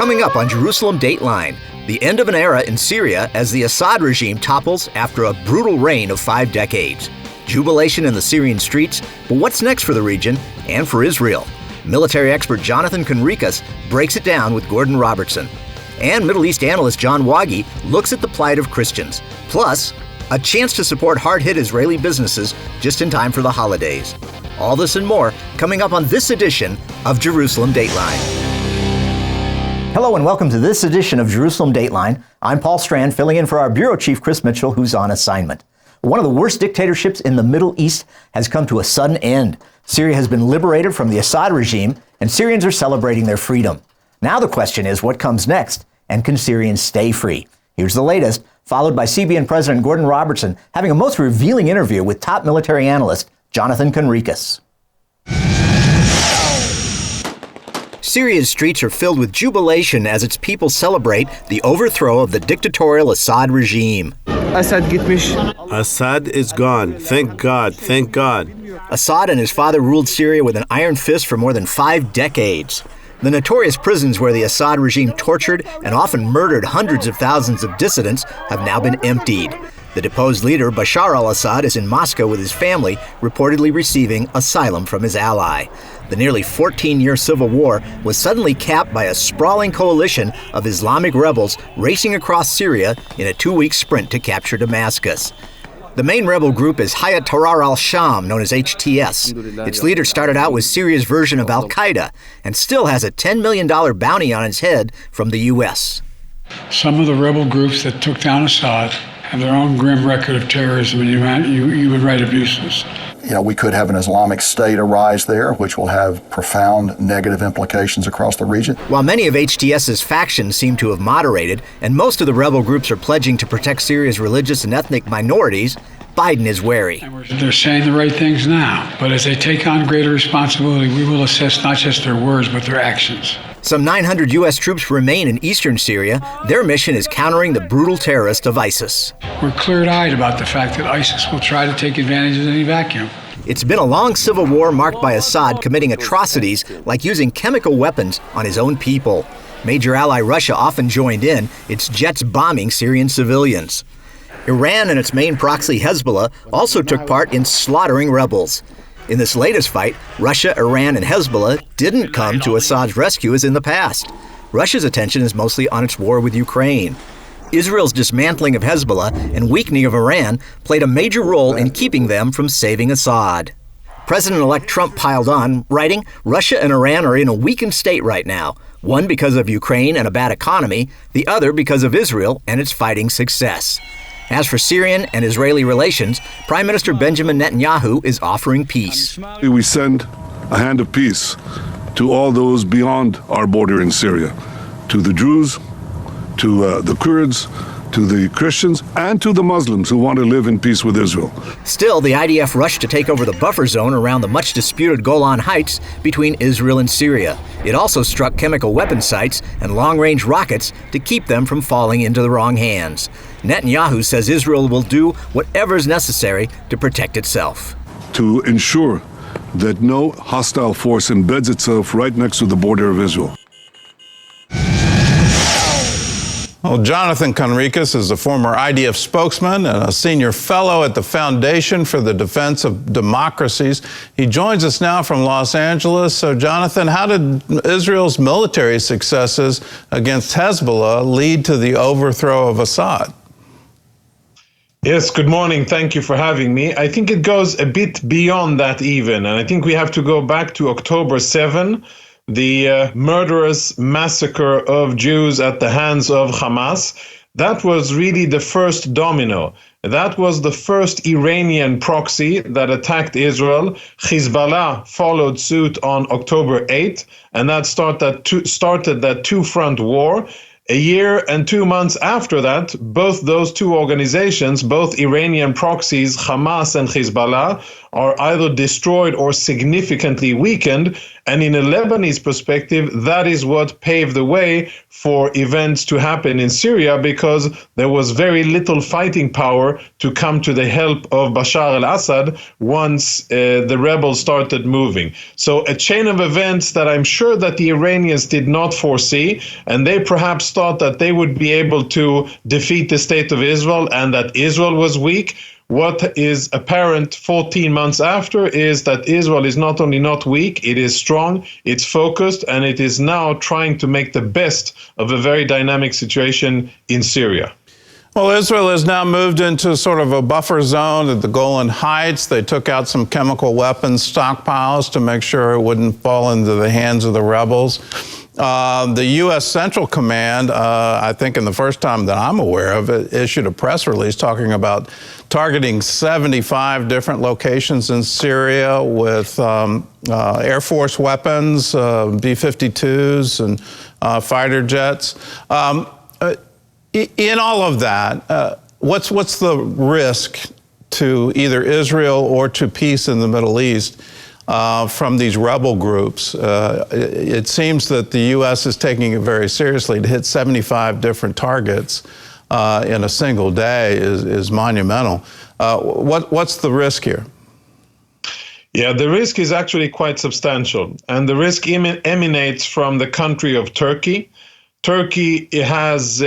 Coming up on Jerusalem Dateline, the end of an era in Syria as the Assad regime topples after a brutal reign of 5 decades. Jubilation in the Syrian streets, but what's next for the region and for Israel? Military expert Jonathan Conricus breaks it down with Gordon Robertson. And Middle East analyst John Wagi looks at the plight of Christians. Plus, a chance to support hard-hit Israeli businesses just in time for the holidays. All this and more coming up on this edition of Jerusalem Dateline. Hello and welcome to this edition of Jerusalem Dateline. I'm Paul Strand, filling in for our bureau chief Chris Mitchell, who's on assignment. One of the worst dictatorships in the Middle East has come to a sudden end. Syria has been liberated from the Assad regime, and Syrians are celebrating their freedom. Now the question is, what comes next, and can Syrians stay free? Here's the latest, followed by CBN President Gordon Robertson having a most revealing interview with top military analyst Jonathan Conricus. Syria's streets are filled with jubilation as its people celebrate the overthrow of the dictatorial Assad regime. Assad is gone. Thank God. Thank God. Assad and his father ruled Syria with an iron fist for more than 5 decades. The notorious prisons where the Assad regime tortured and often murdered hundreds of thousands of dissidents have now been emptied. The deposed leader, Bashar al-Assad, is in Moscow with his family, reportedly receiving asylum from his ally. The nearly 14-year civil war was suddenly capped by a sprawling coalition of Islamic rebels racing across Syria in a 2-week sprint to capture Damascus. The main rebel group is Hayat Tahrir al-Sham, known as HTS. Its leader started out with Syria's version of al-Qaeda and still has a $10 million bounty on its head from the U.S. Some of the rebel groups that took down Assad have their own grim record of terrorism and human rights abuses. We could have an Islamic State arise there, which will have profound negative implications across the region. While many of HTS's factions seem to have moderated, and most of the rebel groups are pledging to protect Syria's religious and ethnic minorities, Biden is wary. They're saying the right things now, but as they take on greater responsibility, we will assess not just their words, but their actions. Some 900 U.S. troops remain in eastern Syria. Their mission is countering the brutal terrorists of ISIS. We're clear-eyed about the fact that ISIS will try to take advantage of any vacuum. It's been a long civil war marked by Assad committing atrocities like using chemical weapons on his own people. Major ally Russia often joined in, its jets bombing Syrian civilians. Iran and its main proxy Hezbollah also took part in slaughtering rebels. In this latest fight, Russia, Iran, and Hezbollah didn't come to Assad's rescue as in the past. Russia's attention is mostly on its war with Ukraine. Israel's dismantling of Hezbollah and weakening of Iran played a major role in keeping them from saving Assad. President-elect Trump piled on, writing, "Russia and Iran are in a weakened state right now, one because of Ukraine and a bad economy, the other because of Israel and its fighting success." As for Syrian and Israeli relations, Prime Minister Benjamin Netanyahu is offering peace. We send a hand of peace to all those beyond our border in Syria, to the Jews, to the Kurds, to the Christians, and to the Muslims who want to live in peace with Israel. Still, the IDF rushed to take over the buffer zone around the much-disputed Golan Heights between Israel and Syria. It also struck chemical weapon sites and long-range rockets to keep them from falling into the wrong hands. Netanyahu says Israel will do whatever is necessary to protect itself. To ensure that no hostile force embeds itself right next to the border of Israel. Well, Jonathan Conricus is a former IDF spokesman and a senior fellow at the Foundation for the Defense of Democracies. He joins us now from Los Angeles. So, Jonathan, how did Israel's military successes against Hezbollah lead to the overthrow of Assad? Yes, good morning. Thank you for having me. I think it goes a bit beyond that even, and I think we have to go back to October 7, the murderous massacre of Jews at the hands of Hamas. That was really the first domino. That was the first Iranian proxy that attacked Israel. Hezbollah followed suit on October 8, and that started that two-front war. A year and 2 months after that, both those two organizations, both Iranian proxies, Hamas and Hezbollah, are either destroyed or significantly weakened. And in a Lebanese perspective, that is what paved the way for events to happen in Syria, because there was very little fighting power to come to the help of Bashar al-Assad once the rebels started moving. So a chain of events that I'm sure that the Iranians did not foresee, and they perhaps thought that they would be able to defeat the state of Israel and that Israel was weak. What is apparent 14 months after is that Israel is not only not weak, it is strong, it's focused, and it is now trying to make the best of a very dynamic situation in Syria. Well, Israel has now moved into sort of a buffer zone at the Golan Heights. They took out some chemical weapons stockpiles to make sure it wouldn't fall into the hands of the rebels. The U.S. Central Command, I think in the first time that I'm aware of it, issued a press release talking about targeting 75 different locations in Syria with Air Force weapons, B-52s, and fighter jets. In all of that, what's the risk to either Israel or to peace in the Middle East from these rebel groups? It seems that the U.S. is taking it very seriously. To hit 75 different targets in a single day is monumental. What's the risk here? Yeah, the risk is actually quite substantial, and the risk emanates from the country of Turkey. Turkey has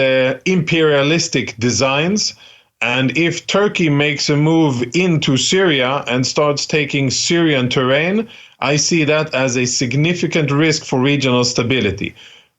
imperialistic designs, and if Turkey makes a move into Syria and starts taking Syrian terrain, I see that as a significant risk for regional stability.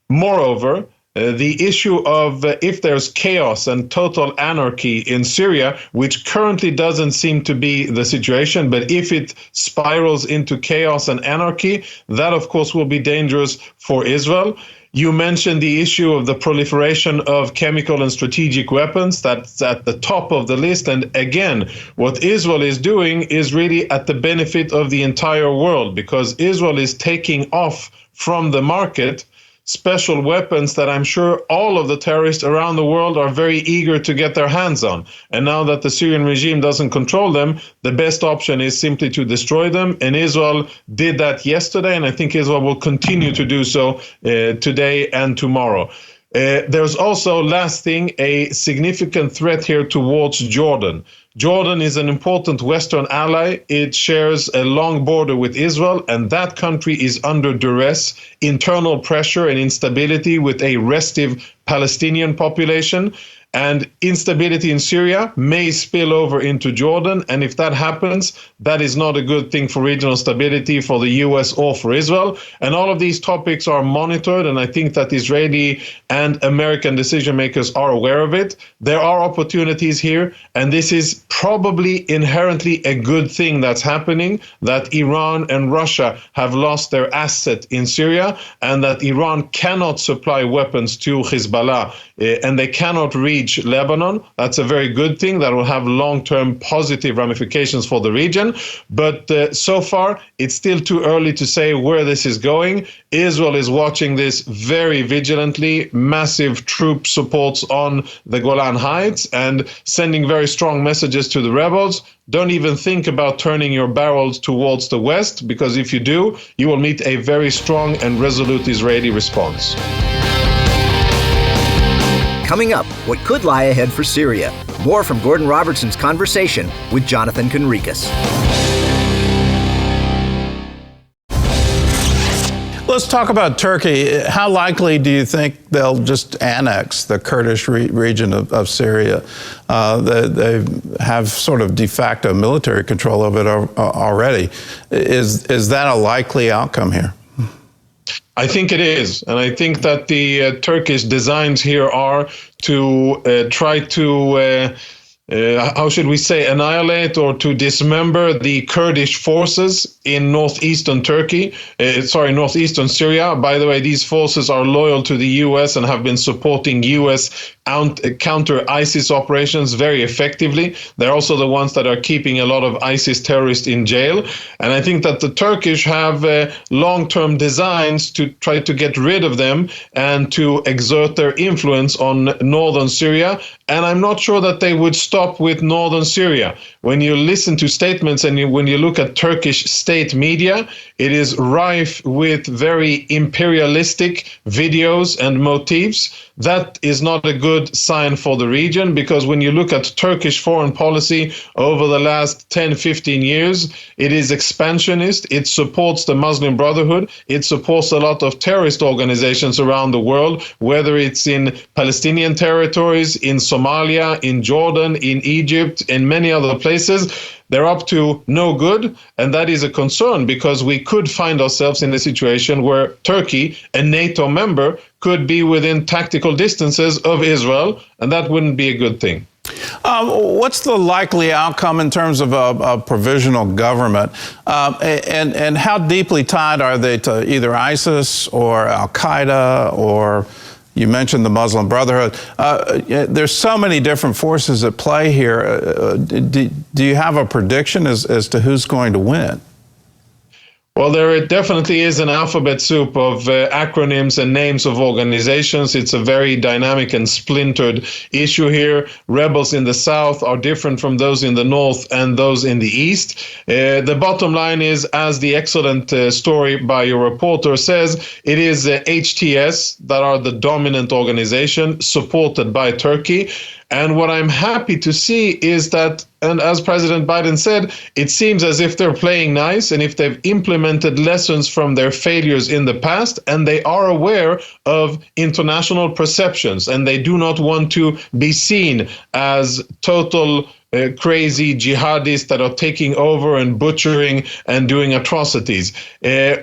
Moreover, the issue of if there's chaos and total anarchy in Syria, which currently doesn't seem to be the situation, but if it spirals into chaos and anarchy, that of course will be dangerous for Israel. You mentioned the issue of the proliferation of chemical and strategic weapons. That's at the top of the list. And again, what Israel is doing is really at the benefit of the entire world, because Israel is taking off from the market special weapons that I'm sure all of the terrorists around the world are very eager to get their hands on. And now that the Syrian regime doesn't control them, the best option is simply to destroy them. And Israel did that yesterday, and I think Israel will continue to do so today and tomorrow. There's also, last thing, a significant threat here towards Jordan. Jordan is an important Western ally. It shares a long border with Israel, and that country is under duress, internal pressure and instability with a restive Palestinian population. And instability in Syria may spill over into Jordan. And if that happens, that is not a good thing for regional stability for the US or for Israel. And all of these topics are monitored. And I think that Israeli and American decision makers are aware of it. There are opportunities here. And this is probably inherently a good thing that's happening, that Iran and Russia have lost their asset in Syria, and that Iran cannot supply weapons to Hezbollah, and they cannot reach Lebanon. That's a very good thing that will have long-term positive ramifications for the region. But so far, it's still too early to say where this is going. Israel is watching this very vigilantly, massive troop supports on the Golan Heights and sending very strong messages to the rebels. Don't even think about turning your barrels towards the west, because if you do, you will meet a very strong and resolute Israeli response. Coming up, what could lie ahead for Syria? More from Gordon Robertson's conversation with Jonathan Conricus. Let's talk about Turkey. How likely do you think they'll just annex the Kurdish region of Syria? They have sort of de facto military control of it already. Is that a likely outcome here? I think it is. And I think that the Turkish designs here are to try to, how should we say, annihilate or to dismember the Kurdish forces in northeastern northeastern Syria. By the way, these forces are loyal to the U.S. and have been supporting U.S. counter-ISIS operations very effectively. They're also the ones that are keeping a lot of ISIS terrorists in jail. And I think that the Turkish have long-term designs to try to get rid of them and to exert their influence on northern Syria And I'm not sure that they would stop with northern Syria. When you listen to statements and when you look at Turkish state media, it is rife with very imperialistic videos and motifs. That is not a good sign for the region, because when you look at Turkish foreign policy over the last 10, 15 years, it is expansionist. It supports the Muslim Brotherhood. It supports a lot of terrorist organizations around the world, whether it's in Palestinian territories, in Somalia, in Jordan, in Egypt, in many other places. They're up to no good, and that is a concern, because we could find ourselves in a situation where Turkey, a NATO member, could be within tactical distances of Israel, and that wouldn't be a good thing. What's the likely outcome in terms of a provisional government? And how deeply tied are they to either ISIS or Al-Qaeda, or you mentioned the Muslim Brotherhood? There's so many different forces at play here. Do you have a prediction as to who's going to win? Well, there definitely is an alphabet soup of acronyms and names of organizations. It's a very dynamic and splintered issue here. Rebels in the south are different from those in the north and those in the east. The bottom line is, as the excellent story by your reporter says, it is HTS that are the dominant organization, supported by Turkey. And what I'm happy to see is that, and as President Biden said, it seems as if they're playing nice, and if they've implemented lessons from their failures in the past, and they are aware of international perceptions, and they do not want to be seen as total crazy jihadists that are taking over and butchering and doing atrocities.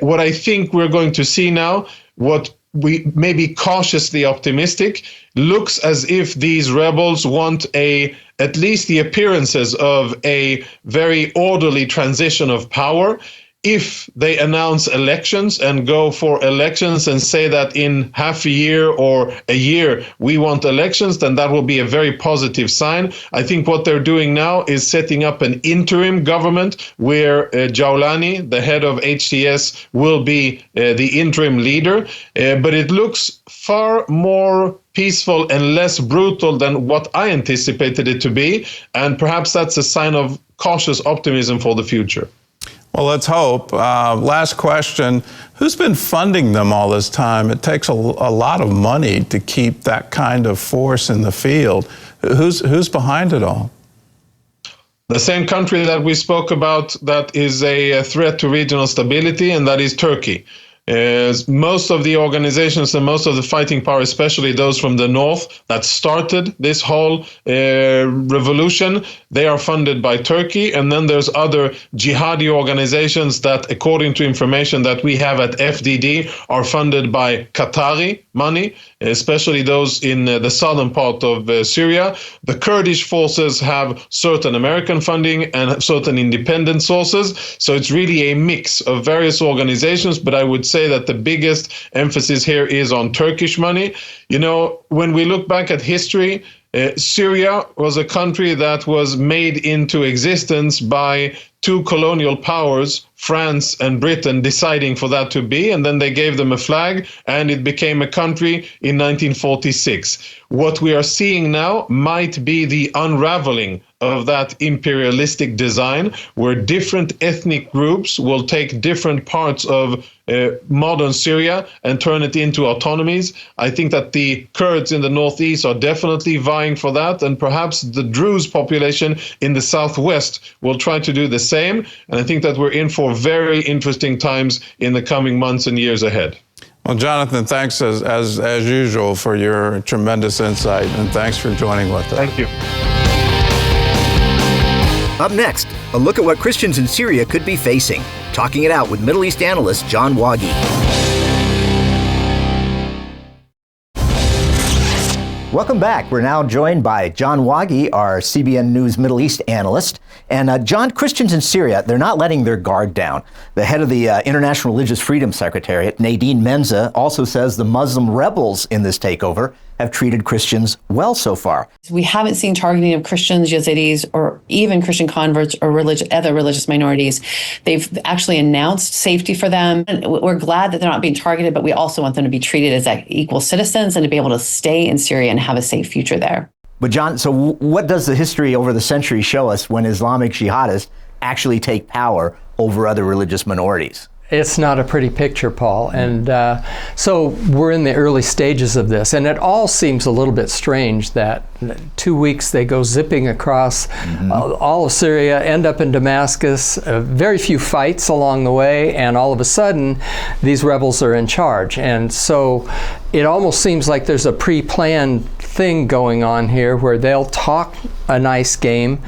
What I think we're going to see now, what we may be cautiously optimistic, looks as if these rebels want at least the appearances of a very orderly transition of power. If they announce elections and go for elections and say that in half a year or a year we want elections, then that will be a very positive sign. I think what they're doing now is setting up an interim government where Jawlani, the head of HTS, will be the interim leader. But it looks far more peaceful and less brutal than what I anticipated it to be. And perhaps that's a sign of cautious optimism for the future. Well, let's hope. Last question. Who's been funding them all this time? It takes a lot of money to keep that kind of force in the field. Who's behind it all? The same country that we spoke about that is a threat to regional stability, and that is Turkey. Most of the organizations and most of the fighting power, especially those from the north that started this whole revolution, they are funded by Turkey. And then there's other jihadi organizations that, according to information that we have at FDD, are funded by Qatari money, especially those in the southern part of Syria. The Kurdish forces have certain American funding and certain independent sources. So it's really a mix of various organizations, but I would say that the biggest emphasis here is on Turkish money. You know, when we look back at history, Syria was a country that was made into existence by two colonial powers, France and Britain, deciding for that to be, and then they gave them a flag, and it became a country in 1946. What we are seeing now might be the unraveling of that imperialistic design, where different ethnic groups will take different parts of modern Syria and turn it into autonomies. I think that the Kurds in the northeast are definitely vying for that, and perhaps the Druze population in the southwest will try to do the same. And I think that we're in for very interesting times in the coming months and years ahead. Well, Jonathan, thanks as usual for your tremendous insight, and thanks for joining with us. Thank you. Up next, a look at what Christians in Syria could be facing. Talking it out with Middle East analyst John Wagi. Welcome back. We're now joined by John Wagi, our CBN News Middle East analyst. And John, Christians in Syria, they're not letting their guard down. The head of the International Religious Freedom Secretariat, Nadine Menza, also says the Muslim rebels in this takeover have treated Christians well so far. We haven't seen targeting of Christians, Yazidis, or even Christian converts or other religious minorities. They've actually announced safety for them. And we're glad that they're not being targeted, but we also want them to be treated as equal citizens and to be able to stay in Syria and have a safe future there. But John, so what does the history over the centuries show us when Islamic jihadists actually take power over other religious minorities? It's not a pretty picture, Paul. And so we're in the early stages of this, and it all seems a little bit strange that 2 weeks they go zipping across all of Syria, end up in Damascus, very few fights along the way, and all of a sudden these rebels are in charge. And so it almost seems like there's a pre-planned thing going on here where they'll talk a nice game,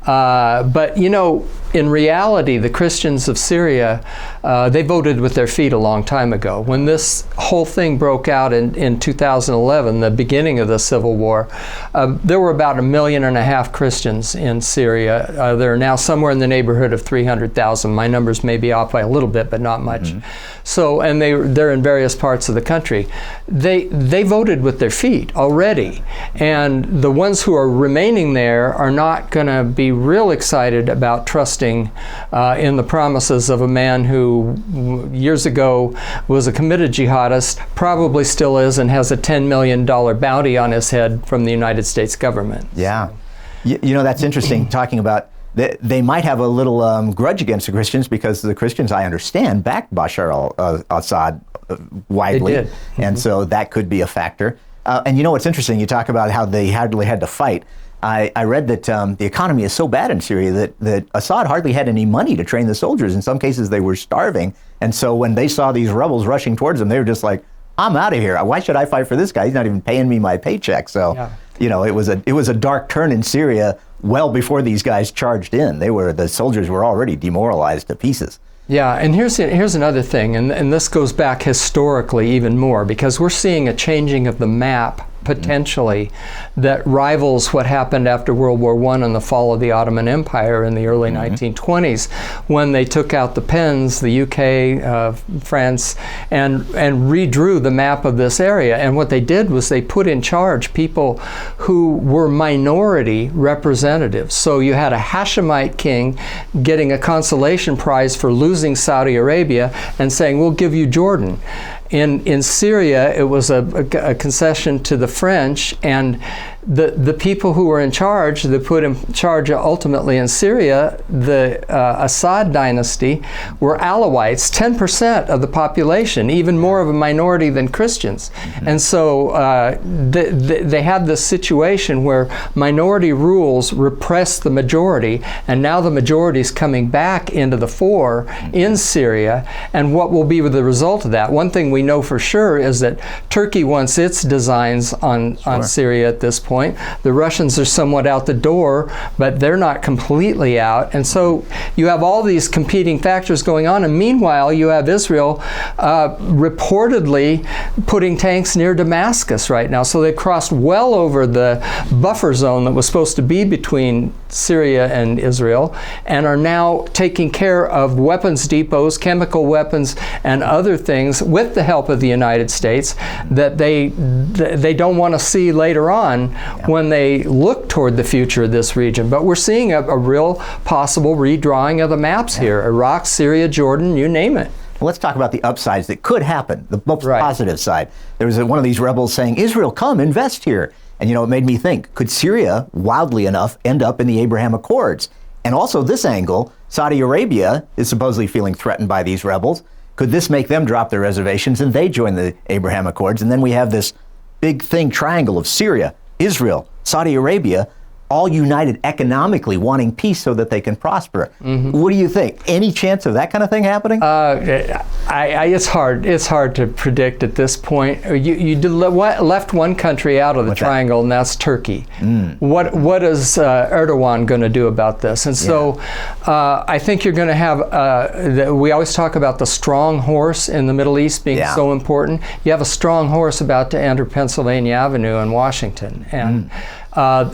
but you know, in reality, the Christians of Syria, they voted with their feet a long time ago. When this whole thing broke out in 2011, the beginning of the civil war, there were about 1.5 million Christians in Syria. There are now somewhere in the neighborhood of 300,000. My numbers may be off by a little bit, but not much. So, and they're in various parts of the country. They voted with their feet already, and the ones who are remaining there are not going to be real excited about trusting in the promises of a man who years ago was a committed jihadist, probably still is, and has a $10 million bounty on his head from the United States government. Yeah. You know, that's interesting, talking about they might have a little grudge against the Christians because the Christians, I understand, backed Bashar al-Assad widely. They did. And so that could be a factor. And you know what's interesting, you talk about how they hardly had to fight. I read that the economy is so bad in Syria that Assad hardly had any money to train the soldiers. In some cases, they were starving. And so when they saw these rebels rushing towards them, they were just like, I'm out of here. Why should I fight for this guy? He's not even paying me my paycheck. So, you know, it was a dark turn in Syria well before these guys charged in. The soldiers were already demoralized to pieces. Yeah, and here's another thing, and this goes back historically even more, because we're seeing a changing of the map potentially that rivals what happened after World War I and the fall of the Ottoman Empire in the early 1920s, when they took out the pens, the UK, France, and redrew the map of this area. And what they did was they put in charge people who were minority representatives. So you had a Hashemite king getting a consolation prize for losing Saudi Arabia and saying, we'll give you Jordan. In Syria, it was a concession to the French, and the people who were in charge, they put in charge ultimately in Syria, the Assad dynasty, were Alawites, 10% of the population, even more of a minority than Christians. And so they had this situation where minority rules repressed the majority, and now the majority is coming back into the fore in Syria. And what will be the result of that? One thing we know for sure is that Turkey wants its designs on Syria at this point. The Russians are somewhat out the door, but they're not completely out. And so you have all these competing factors going on. And meanwhile, you have Israel reportedly putting tanks near Damascus right now. So they've crossed well over the buffer zone that was supposed to be between Syria and Israel, and are now taking care of weapons depots, chemical weapons, and other things with the help of the United States that they don't want to see later on when they look toward the future of this region. But we're seeing a real possible redrawing of the maps here. Iraq, Syria, Jordan, you name it. Well, let's talk about the upsides that could happen, the most positive side. There was one of these rebels saying, Israel, come invest here. And, you know, it made me think, could Syria, wildly enough, end up in the Abraham Accords? And also this angle, Saudi Arabia is supposedly feeling threatened by these rebels. Could this make them drop their reservations and they join the Abraham Accords? And then we have this big thing triangle of Syria, Israel, Saudi Arabia, all united economically, wanting peace so that they can prosper. What do you think? Any chance of that kind of thing happening? It's hard to predict at this point. You left one country out of the triangle, and that's Turkey. What is Erdogan going to do about this? And so I think you're going to have, we always talk about the strong horse in the Middle East being so important. You have a strong horse about to enter Pennsylvania Avenue in Washington. And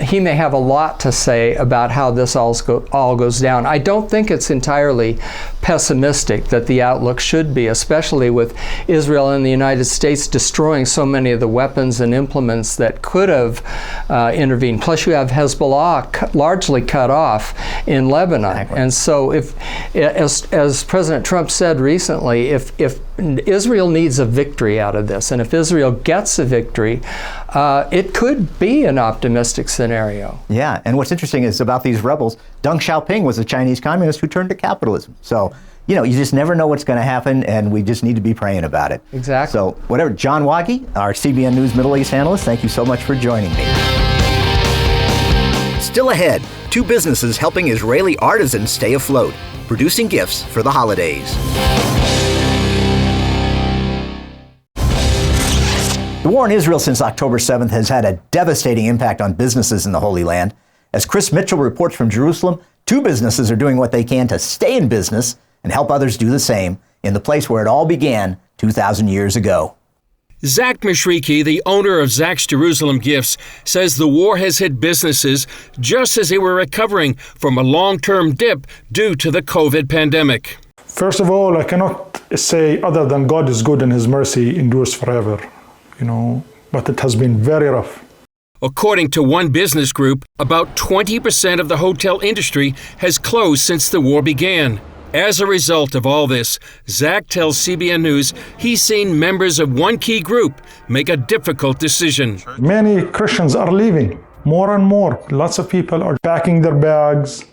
he may have a lot to say about how this all goes down. I don't think it's entirely pessimistic that the outlook should be, especially with Israel and the United States destroying so many of the weapons and implements that could have intervened. Plus you have Hezbollah largely cut off in Lebanon. Exactly. And so as President Trump said recently, if Israel needs a victory out of this, and if Israel gets a victory, it could be an optimistic scenario. Yeah, and what's interesting is about these rebels, Deng Xiaoping was a Chinese communist who turned to capitalism. So, you just never know what's going to happen, and we just need to be praying about it. Exactly. So, whatever. John Waggy, our CBN News Middle East analyst, thank you so much for joining me. Still ahead, 2 businesses helping Israeli artisans stay afloat, producing gifts for the holidays. The war in Israel since October 7th has had a devastating impact on businesses in the Holy Land. As Chris Mitchell reports from Jerusalem, 2 businesses are doing what they can to stay in business and help others do the same in the place where it all began 2,000 years ago. Zach Mishriki, the owner of Zach's Jerusalem Gifts, says the war has hit businesses just as they were recovering from a long-term dip due to the COVID pandemic. First of all, I cannot say other than God is good and His mercy endures forever. But it has been very rough. According to one business group, about 20% of the hotel industry has closed since the war began. As a result of all this, Zach tells CBN News he's seen members of one key group make a difficult decision. Many Christians are leaving, more and more. Lots of people are packing their bags,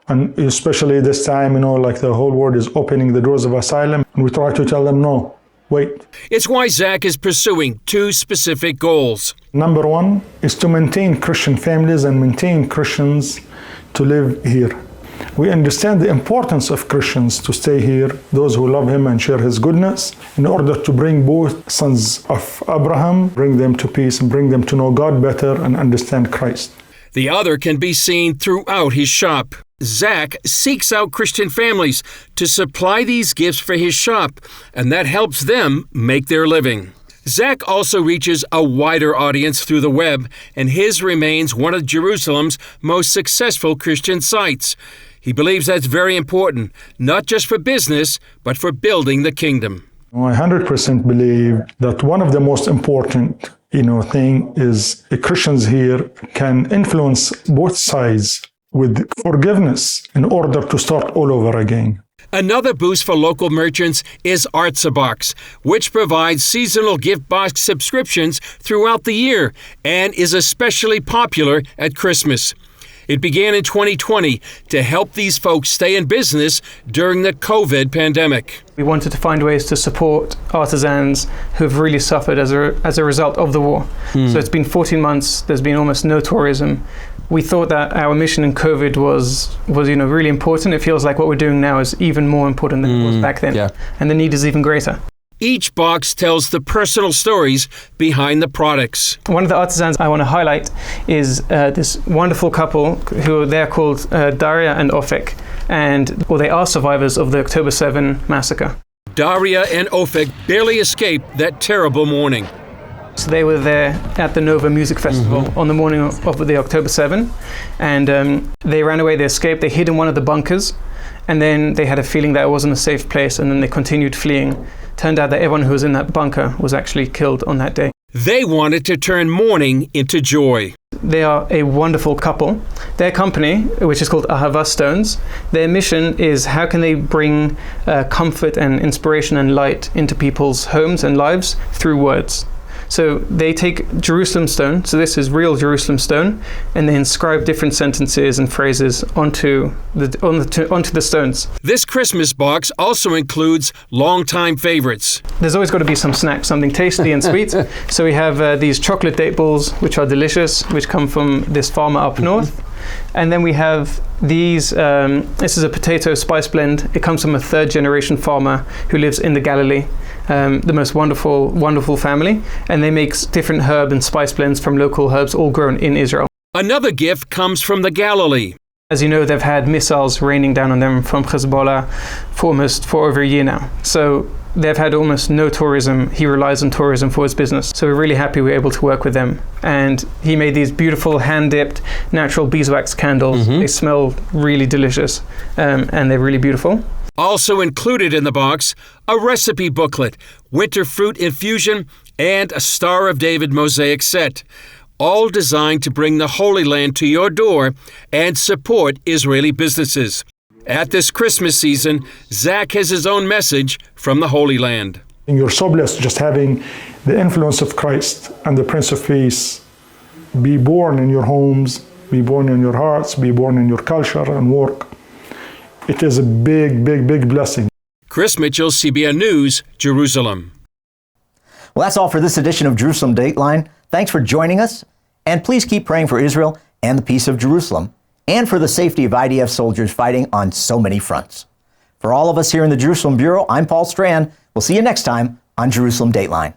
and especially this time, like the whole world is opening the doors of asylum, and we try to tell them no. Wait. It's why Zach is pursuing 2 specific goals. Number 1 is to maintain Christian families and maintain Christians to live here. We understand the importance of Christians to stay here, those who love Him and share His goodness, in order to bring both sons of Abraham, bring them to peace and bring them to know God better and understand Christ. The other can be seen throughout his shop. Zach seeks out Christian families to supply these gifts for his shop, and that helps them make their living. Zach also reaches a wider audience through the web, and his remains one of Jerusalem's most successful Christian sites. He believes that's very important, not just for business, but for building the kingdom. I 100% believe that one of the most important thing is Christians here can influence both sides with forgiveness in order to start all over again. Another boost for local merchants is Artsabox, which provides seasonal gift box subscriptions throughout the year and is especially popular at Christmas. It began in 2020 to help these folks stay in business during the COVID pandemic. We wanted to find ways to support artisans who have really suffered as a result of the war. So it's been 14 months, there's been almost no tourism. We thought that our mission in COVID was really important. It feels like what we're doing now is even more important than it was back then. Yeah. And the need is even greater. Each box tells the personal stories behind the products. One of the artisans I want to highlight is this wonderful couple who they're called Daria and Ofek, they are survivors of the October 7 massacre. Daria and Ofek barely escaped that terrible morning. So they were there at the Nova Music Festival on the morning of the October 7, and they ran away, they escaped, they hid in one of the bunkers, and then they had a feeling that it wasn't a safe place, and then they continued fleeing. Turned out that everyone who was in that bunker was actually killed on that day. They wanted to turn mourning into joy. They are a wonderful couple. Their company, which is called Ahava Stones, their mission is how can they bring comfort and inspiration and light into people's homes and lives through words. So they take Jerusalem stone, so this is real Jerusalem stone, and they inscribe different sentences and phrases onto the stones. This Christmas box also includes longtime favorites. There's always got to be some snack, something tasty and sweet. So we have these chocolate date balls, which are delicious, which come from this farmer up north. And then we have these, this is a potato spice blend. It comes from a 3rd generation farmer who lives in the Galilee. The most wonderful family, and they make different herb and spice blends from local herbs all grown in Israel. Another gift comes from the Galilee. As you know, they've had missiles raining down on them from Hezbollah for over a year now. So they've had almost no tourism. He relies on tourism for his business. So we're really happy we're able to work with them. And he made these beautiful hand-dipped natural beeswax candles. They smell really delicious, and they're really beautiful. Also included in the box, a recipe booklet, winter fruit infusion, and a Star of David mosaic set, all designed to bring the Holy Land to your door and support Israeli businesses. At this Christmas season, Zach has his own message from the Holy Land. You're so blessed just having the influence of Christ and the Prince of Peace be born in your homes, be born in your hearts, be born in your culture and work. It is a big, big, big blessing. Chris Mitchell, CBN News, Jerusalem. Well, that's all for this edition of Jerusalem Dateline. Thanks for joining us, and please keep praying for Israel and the peace of Jerusalem, and for the safety of IDF soldiers fighting on so many fronts. For all of us here in the Jerusalem Bureau, I'm Paul Strand. We'll see you next time on Jerusalem Dateline.